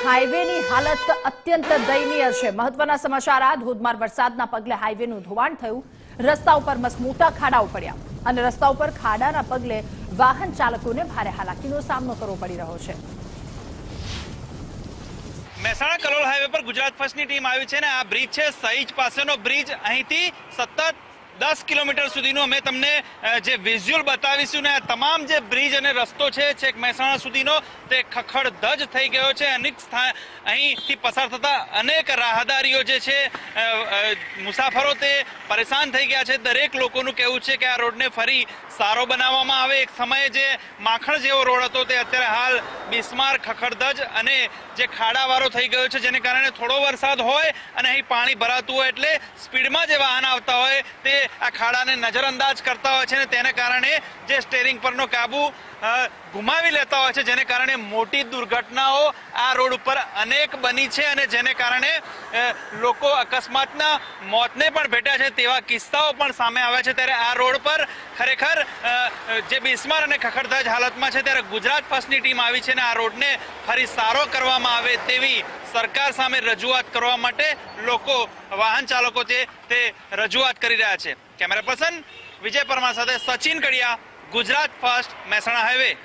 હાઈવેની હાલત અત્યંત દયનીય છે। મહત્વના સમાચાર આ ધોધમાર વરસાદના પગલે હાઈવેનું ધોવાણ થયું। રસ્તા ઉપર મોટા ખાડાઓ પડ્યા અને રસ્તા ઉપર ખાડાના પગલે વાહન ચાલકોને ભારે હાલાકીનો સામનો કરવો પડી રહ્યો છે। મહેસાણા કલોલ હાઈવે પર ગુજરાત ફર્સ્ટની ટીમ આવી છે ને આ બ્રિજ છે સહીજ પાસેનો બ્રિજ। અહીંથી સતત 10 કિલોમીટર સુધીનો અમે તમને જે વિઝ્યુઅલ બતાવીશું ને તમામ જે બ્રિજ અને રસ્તો છે છેક મહેસાણા સુધીનો તે ખખડધજ થઈ ગયો છે। અનેક અહીંથી પસાર થતા અનેક રાહદારીઓ જે છે મુસાફરો તે પરેશાન થઈ ગયા છે। દરેક લોકોનું કહેવું છે કે આ રોડને ફરી સારો બનાવવામાં આવે। એક સમયે જે માખણ જેવો રોડ હતો તે અત્યારે હાલ બિસ્માર ખખડધજ અને જે ખાડાવાળો થઈ ગયો છે, જેને કારણે થોડો વરસાદ હોય અને અહીં પાણી ભરાતું હોય એટલે સ્પીડમાં જે વાહન આવતા હોય તે આ ખાડાને નજરઅંદાજ કરતા હોય છે ને તેને કારણે જે સ્ટેરિંગ પરનો કાબુ ગુમાવી લેતા હોય છે, જેને કારણે મોટી દુર્ઘટનાઓ આ રોડ ઉપર અનેક બની છે અને જેને કારણે લોકો અકસ્માતના મોતને પણ ભેટ્યા છે તેવા કિસ્સાઓ પણ સામે આવ્યા છે। ત્યારે આ રોડ પર ખરેખર જે બિસ્માર અને ખખડધજ હાલતમાં છે ત્યારે ગુજરાત ફર્સ્ટની ટીમ આવી છે ને આ રોડને ફરી સારો કરવામાં આવે તેવી સરકાર સામે રજૂઆત કરવા માટે લોકો વાહન ચાલકો છે તે રજૂઆત કરી રહ્યા છે। કેમેરા પર્સન વિજય પરમાર સાથે સચિન કડિયા, ગુજરાત ફર્સ્ટ, મહેસાણા હાઈવે।